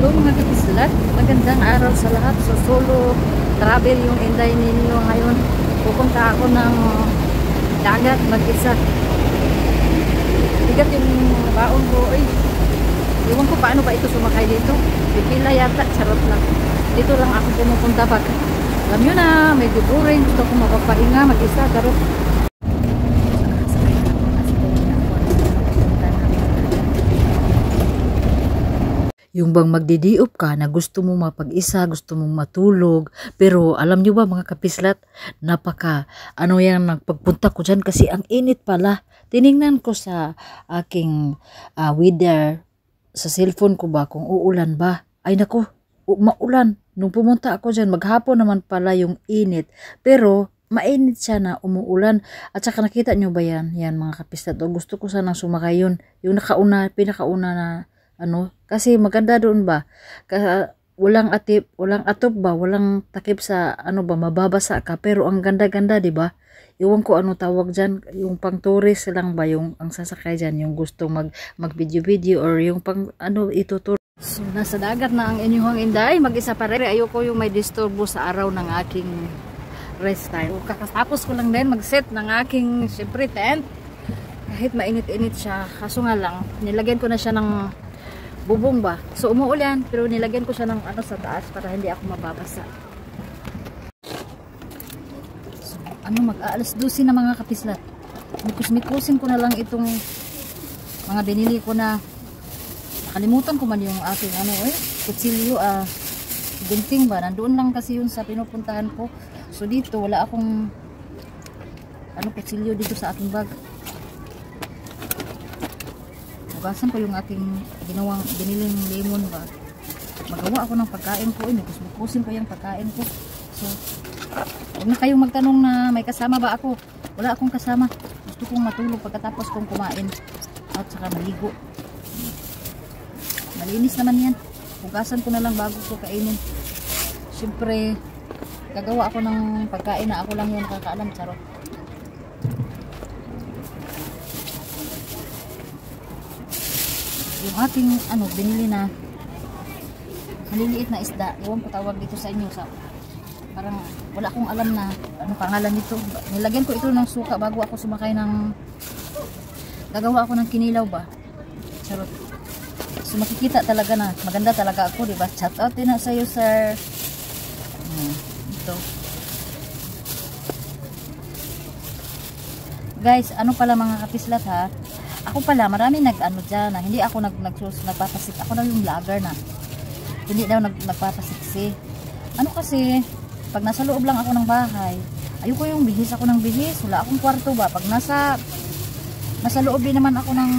Hello mga kapislat, magandang araw sa lahat. So solo travel yung Inday ninyo ngayon. Pupunta ako ng dagat mag-isa. Bigat yung baon ko. Iwan ko paano ba ito sumakay dito. Pipila yata, charot lang. Dito lang ako pumupunta pag alam nyo na, medyo boring. Gusto ko mapapahinga mag-isa, charot. Yung bang magdidiop ka na gusto mo mapag-isa, gusto mong matulog. Pero alam nyo ba mga kapislat, ano yan nagpagpunta ko dyan kasi ang init pala. Tiningnan ko sa aking weather sa cellphone ko ba kung uulan ba. Ay nako, maulan. Nung pumunta ako dyan, maghapon naman pala yung init. Pero mainit siya na umuulan. At saka nakita nyo ba yan? Yan mga kapislat. O, gusto ko sanang sumakay yun. Yung pinakauna na kasi maganda doon ba, walang atop ba, walang takip sa mababasa ka, pero ang ganda-ganda, di ba? Iwan ko ano tawag dyan, yung pang tourist lang ba, yung ang sasakay dyan, yung gustong mag video or yung pang ituturo. So nasa dagat na ang inyong Inday, mag-isa pa rin. Ayoko yung may disturbo sa araw ng aking rest time. Kakatapos ko lang din mag-set ng aking syempre tent, kahit mainit-init siya, kaso nga lang nilagyan ko na siya ng bubong ba. So umuulan pero nilagyan ko siya ng sa taas para hindi ako mababasa. So mag-aalas 12 na mga kapislat. Mikus-mikusin ko na lang itong mga binili ko na nakalimutan ko man yung aking kutsilyo, gunting ba. Nandoon lang kasi yun sa pinupuntahan ko. So dito wala akong kutsilyo dito sa aking bag. Hugasan ko yung aking biniling lemon ba. Magawa ako ng pagkain ko. Kusin ko yung pagkain ko. So, huwag na kayong magtanong na may kasama ba ako. Wala akong kasama. Gusto kong matulog pagkatapos kong kumain. At saka maligo. Malinis naman yan. Hugasan ko na lang bago ko kainin. Siyempre, gagawa ako ng pagkain na ako lang yung nakakaalam. Charot. Yung ating binili na maliliit na isda, iwan ko tawag dito sa inyo, parang wala akong alam na pangalan nito. Nilagyan ko ito ng suka bago ako sumakay gagawa ako ng kinilaw ba. Charot. So makikita talaga na maganda talaga ako, diba? Shout out din na sa iyo, sir. Ito guys, pala mga kapislat ha, ako pala, marami dyan na hindi ako nagpapasik. Ako na yung vlogger na hindi daw nagpapasiksi. Kasi pag nasa loob lang ako ng bahay, ayoko yung bihis ako ng bihis. Wala akong kwarto ba. Pag nasa loob din naman ako ng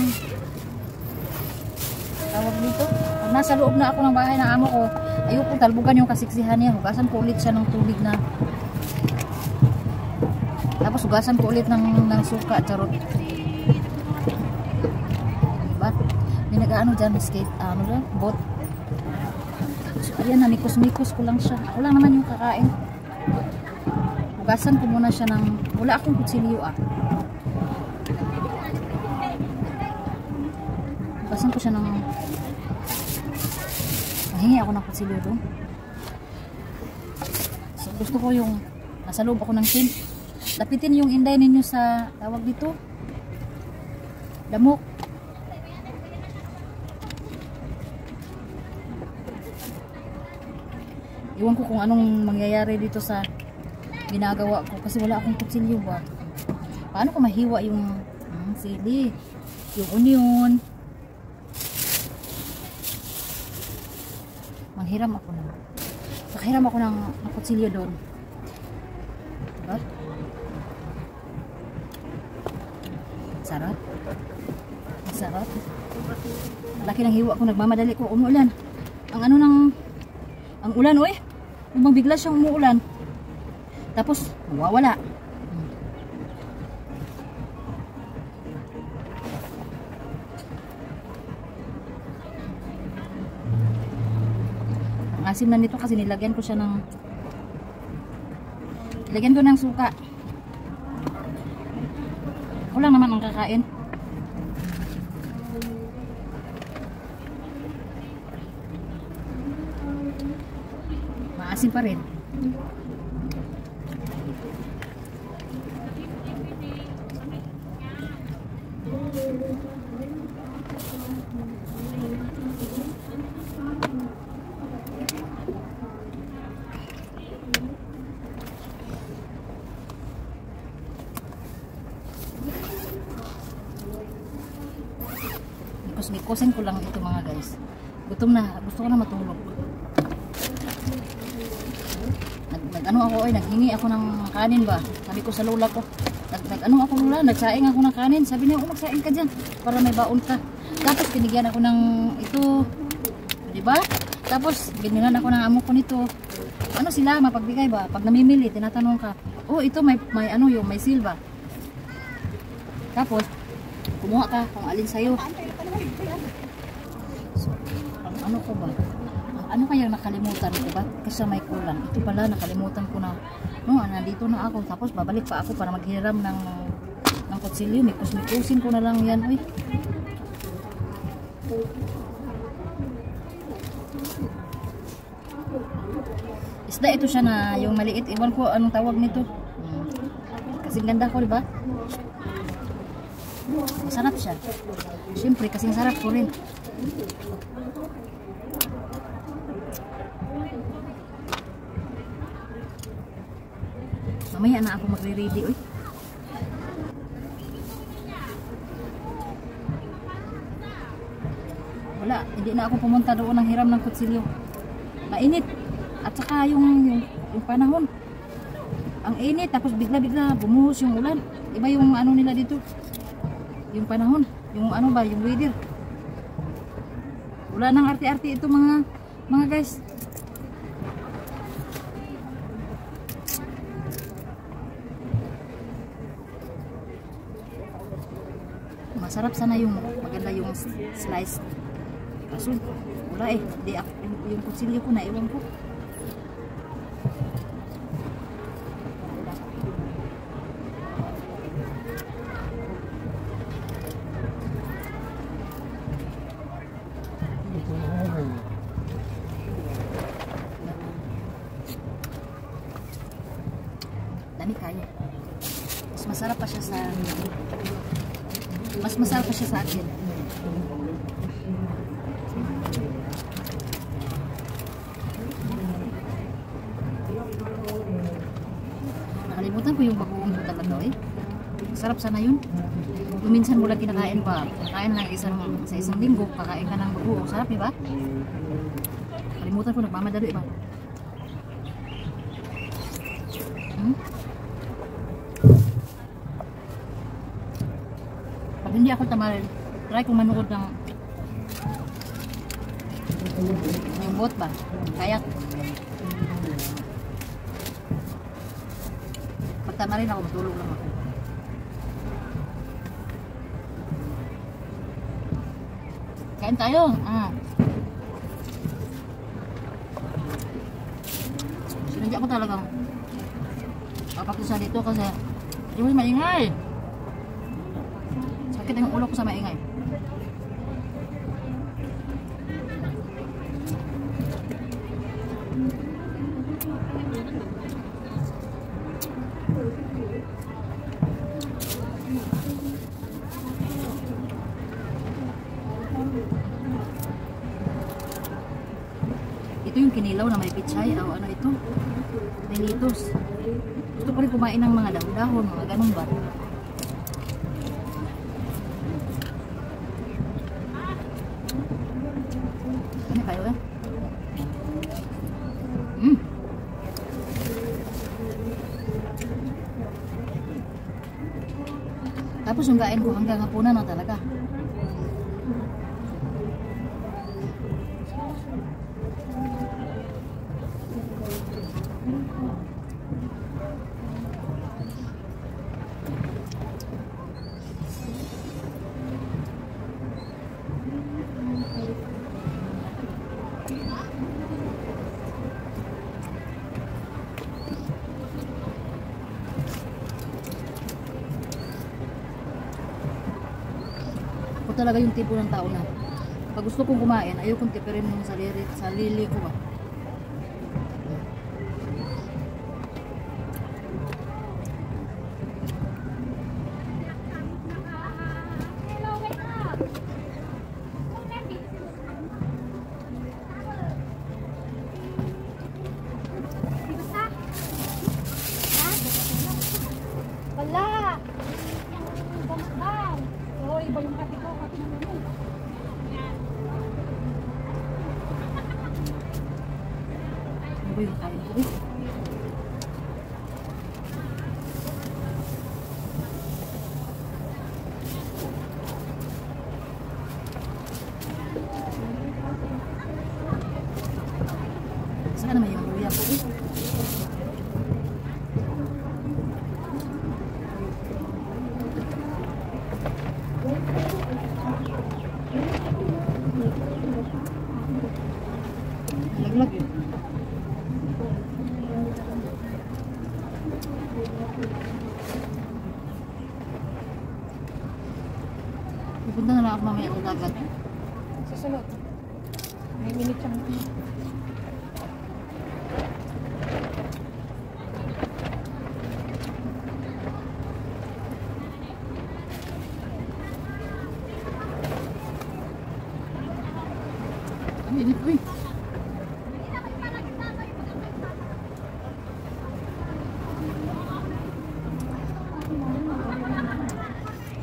tawag dito. Pag nasa loob na ako ng bahay ng amo ko, ayoko talbugan yung kasiksihan niya. Hugasan ko ulit siya ng tubig na. Tapos hugasan ko ulit ng suka. Charot. Nag-ano dyan, skate, boat. So, ayan na, mikos-mikos ko lang siya. Ako lang naman yung kakain. Hugasan ko muna siya ng, wala akong kutsilyo Hugasan ko siya ng, mahingi ako ng kutsilyo doon. So, gusto ko yung, nasa loob ako ng tin. Lapitin yung Inday ninyo sa, tawag dito, damok. Iwan ko kung anong mangyayari dito sa ginagawa ko kasi wala akong kutsilyo ba. Paano ko mahiwa yung sili, yung onion. Manghiram ako na. Nakahiram ako ng kutsilyo doon. Diba? Sarap. Sarap. Malaki ng hiwa ko, nagmamadali ko. Umuulan. Ang ulan, Nung bigla siyang umuulan. Tapos, mawawala. Ang asim na nito kasi nilagyan ko ng suka. Ako lang naman ang kakain. Asin pa rin. Nikos-nikosin ko lang ito mga guys. Gutom na, gusto ko na matulog. Nag-ano ako naghingi ako ng kanin ba? Sabi ko sa lola ko. Nag-ano ako lola, nagsaing ako ng kanin. Sabi niya, magsaing ka dyan para may baon ka. Tapos binigyan ako ng ito, di ba? Tapos binilan ako ng amo ko nito. Ano sila mapagbigay ba? Pag namimili, tinatanong ka, oh ito may ano yung may silba. Tapos kumuha ka kung alin sa'yo. So, ano ko ba? Ano kaya nakalimutan ko ba? Kasi may kulang. Ito pala nakalimutan ko na. No, nandito na ako. Tapos babalik pa ako para maghiram ng kutsilyo. Mikos-mikosin ko na lang yan. Uy. Isda ito siya na yung maliit. Iwan ko anong tawag nito. Kasing ganda ko, di ba? Masarap siya. Siyempre, kasing sarap ko rin. Mamaya na ako magre-ready. Uy. Wala, hindi na ako pumunta doon ng hiram ng kutsilyo. Mainit. At saka yung panahon. Ang init, tapos bigla-bigla bumuhos yung ulan. Iba yung ano nila dito. Yung panahon, yung ano ba, yung weather. Wala nang arte-arte ito mga guys. Masarap sana yung maganda yung slice. Kaso wala di ako, yung kutsilyo ko na iwan ko. Dami kayo. Mas masarap pa siya sa akin. Nakalimutan ko yung bagoong ko talaga Masarap sana yun. Kung minsan mo lang kinakain pa. Kakain lang sa isang linggo, kakain ka ng bagoong. Sarap, diba? Nakalimutan ko, nagmamadali ba? Pag hindi ako tamarin, try kong manood ng yung boat ba? Kayak. Pag tamarin ako, matulog lang ako. Kain tayo. Sinadya ko talagang papakusa dito kasi yung maingay. Sakit yung ulo ko sa maingay. Ito yung kinilaw na may pichay o ano ito? May litos. Gusto ko rin kumain ng mga dahon, mga ganun ba? Ano kayo Tapos yung kain ko hanggang hapunan na talaga. Talaga yung tipo ng tao na pag gusto kong kumain, ayaw kong tipirin yung sarili ko ba. ko yung kain ko. Saan naman yung luya ko? Laglag yun. Pupunta na lang ako mamaya sa dagat. Susunod. May minute siyang. Ang init ko eh.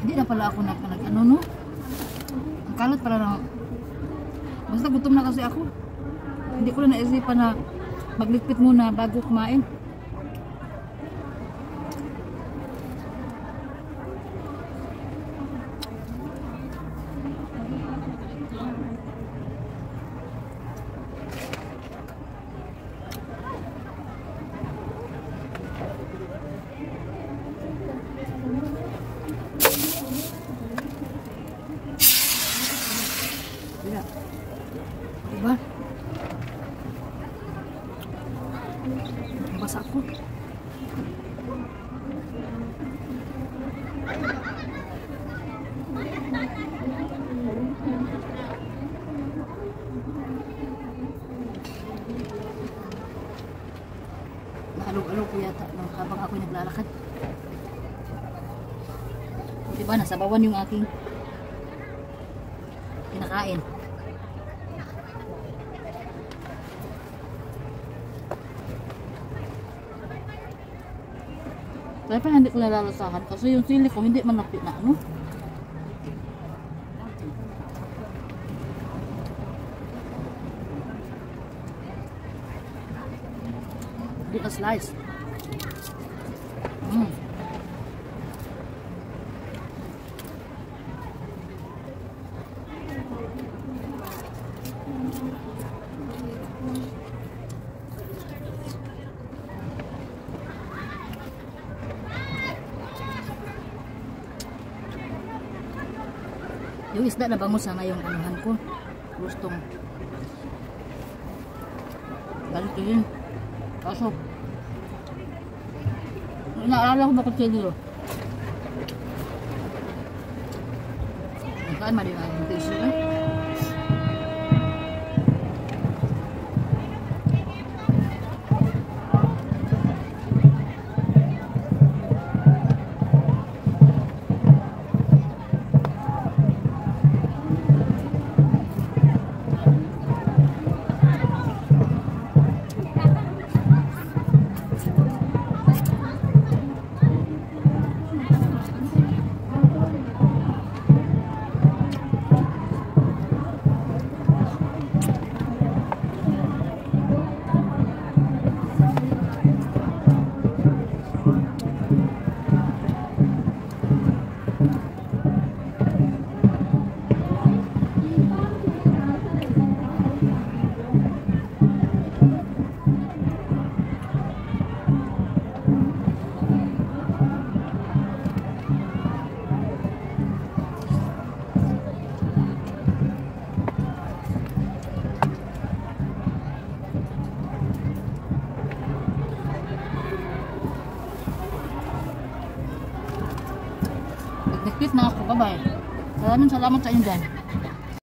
Hindi na pala ako nag-ano no? Ang kalat pala na. Basta gutom na kasi ako. Hindi ko na naisipan na magligpit muna bago kumain. Diba? Basa ako. Nahalog-alog ko yata no, habang ako naglalakad. Diba? Nasabawan yung aking kinakain. Kaya pa hindi ko nalalasahan kasi yung sili ko hindi manapit na ano. Hindi ka slice. Yung isda na bangus sana yung anuhan ko. Gustong. Galit yun. Kaso. Naalala ko bakit siya dito. Nagkaan mali nga yung tissue eh. Nag-quit na ako. Bye-bye. Salamat sa inyo dyan.